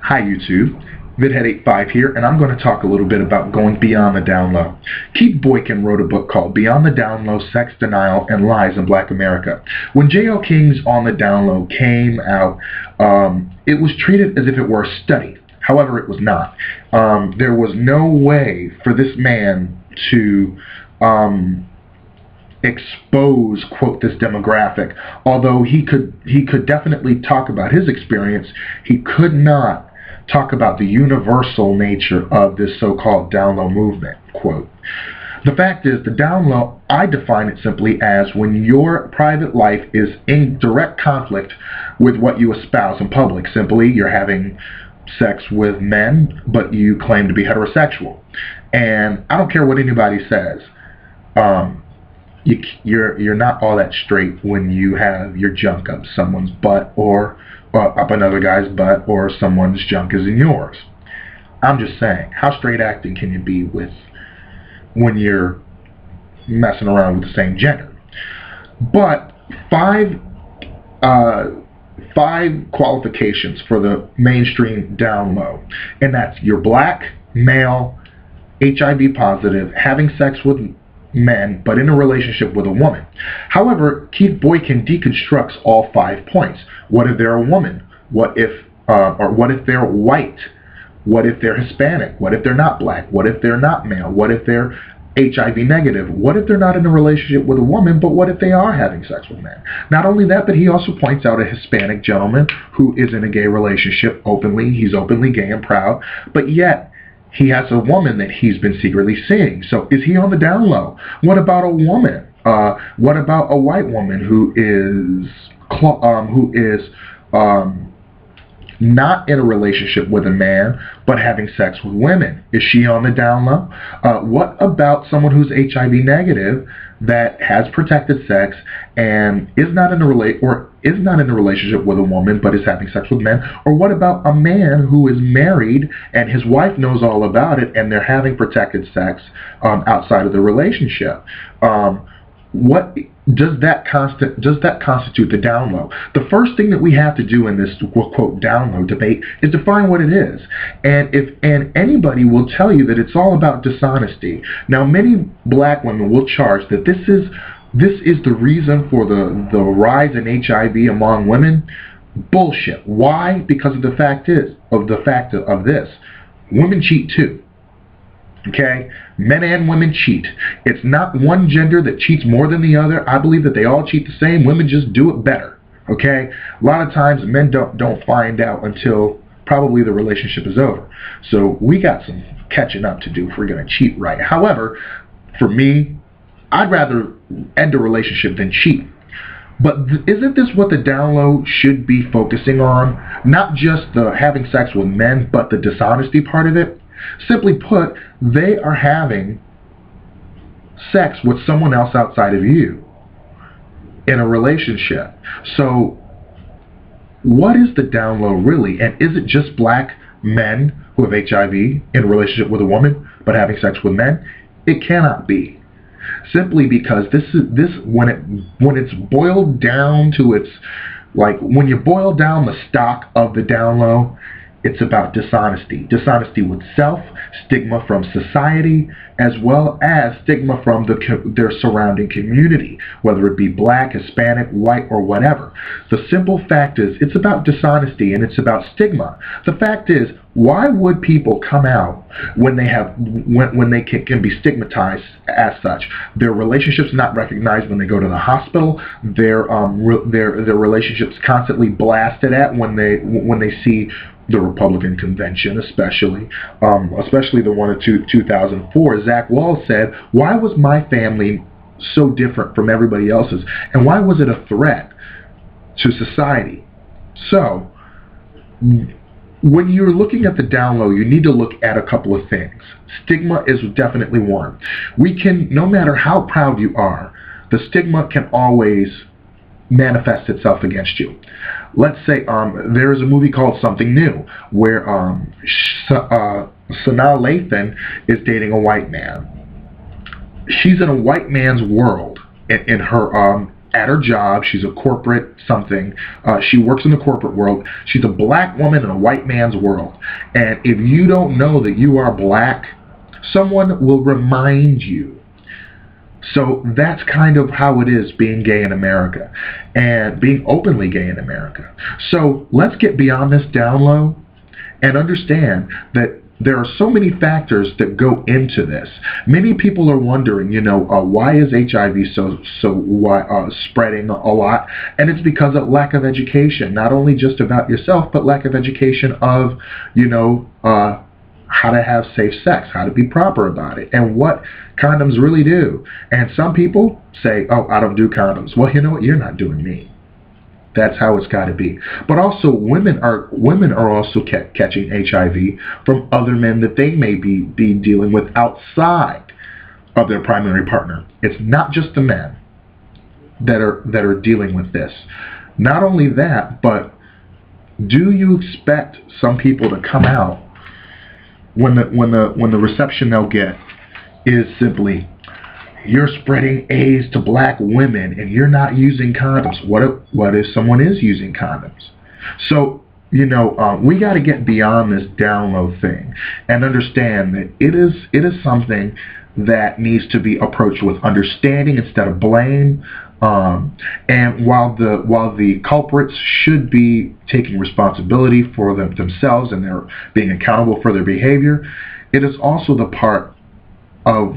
Hi YouTube, VidHead85 here, and I'm going to talk a little bit about going beyond the down low. Keith Boykin wrote a book called Beyond the Down Low, Sex, Denial, and Lies in Black America. When J.L. King's On the Down Low came out, it was treated as if it were a study. However, it was not. There was no way for this man to expose, quote, this demographic. Although he could definitely talk about his experience, he could not talk about the universal nature of this so-called down low movement, quote. The fact is, the down low, I define it simply as when your private life is in direct conflict with what you espouse in public. Simply, you're having sex with men, but you claim to be heterosexual. And I don't care what anybody says. You're not all that straight when you have your junk up someone's butt or up another guy's butt, or someone's junk is in yours. I'm just saying, how straight acting can you be when you're messing around with the same gender? But five qualifications for the mainstream down low, and that's you're black, male, HIV positive, having sex with men, but in a relationship with a woman. However, Keith Boykin deconstructs all 5 points. What if they're a woman? What if they're white? What if they're Hispanic? What if they're not black? What if they're not male? What if they're HIV negative? What if they're not in a relationship with a woman, but what if they are having sex with men? Not only that, but he also points out a Hispanic gentleman who is in a gay relationship openly. He's openly gay and proud, but yet he has a woman that he's been secretly seeing. So is he on the down low? What about a woman? What about a white woman who is not in a relationship with a man but having sex with women? Is she on the down low? What about someone who's HIV negative that has protected sex and is not in a relationship with a woman but is having sex with men? Or what about a man who is married and his wife knows all about it and they're having protected sex outside of the relationship? What does that constitute the down low? The first thing that we have to do in this quote down low debate is define what it is. And anybody will tell you that it's all about dishonesty. Now, many black women will charge that this is the reason for the rise in HIV among women. Bullshit. Why? Because of the fact of this. Women cheat too. Okay? Men and women cheat. It's not one gender that cheats more than the other. I believe that they all cheat the same. Women just do it better. Okay? A lot of times men don't find out until probably the relationship is over. So we got some catching up to do if we're going to cheat right. However, for me, I'd rather end a relationship than cheat. But isn't this what the down low should be focusing on? Not just the having sex with men, but the dishonesty part of it? Simply put, they are having sex with someone else outside of you in a relationship. So what is the down low really? And is it just black men who have HIV in a relationship with a woman but having sex with men? It cannot be. Simply because when it's boiled down to its, like when you boil down the stock of the down low, it's about dishonesty. Dishonesty with self, stigma from society, as well as stigma from their surrounding community, whether it be black, Hispanic, white, or whatever. The simple fact is, it's about dishonesty and it's about stigma. The fact is, why would people come out when they can be stigmatized as such? Their relationships not recognized when they go to the hospital. Their relationships constantly blasted at when they see the Republican convention, especially the one of 2004. Zach Wall said, "Why was my family so different from everybody else's, and why was it a threat to society?" So, when you're looking at the down low, you need to look at a couple of things. Stigma is definitely one. No matter how proud you are, the stigma can always manifest itself against you. Let's say there is a movie called Something New where Sanaa Lathan is dating a white man. She's in a white man's world in her at her job. She's a corporate something. She works in the corporate world. She's a black woman in a white man's world. And if you don't know that you are black, someone will remind you. So that's kind of how it is being gay in America and being openly gay in America. So let's get beyond this down low and understand that there are so many factors that go into this. Many people are wondering, why is HIV so spreading a lot? And it's because of lack of education, not only just about yourself, but lack of education of, how to have safe sex, how to be proper about it, and what condoms really do. And some people say, oh, I don't do condoms. Well, you know what? You're not doing me. That's how it's got to be. But also, women are also catching HIV from other men that they may be dealing with outside of their primary partner. It's not just the men that are dealing with this. Not only that, but do you expect some people to come out when the reception they'll get is simply, you're spreading AIDS to black women and you're not using condoms? What if someone is using condoms? So, we got to get beyond this down low thing and understand that it is something that needs to be approached with understanding instead of blame. And while the culprits should be taking responsibility for themselves and they're being accountable for their behavior, it is also the part of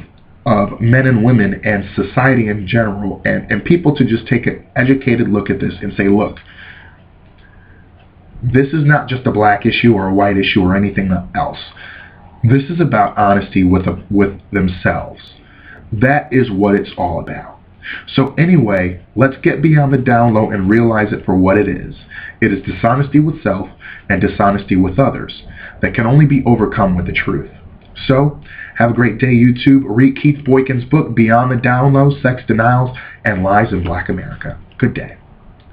men and women and society in general and people to just take an educated look at this and say, look, this is not just a black issue or a white issue or anything else. This is about honesty with themselves. That is what it's all about. So anyway, let's get beyond the down low and realize it for what it is. It is dishonesty with self and dishonesty with others that can only be overcome with the truth. So, have a great day, YouTube. Read Keith Boykin's book, Beyond the Down Low, Sex Denials and Lies in Black America. Good day.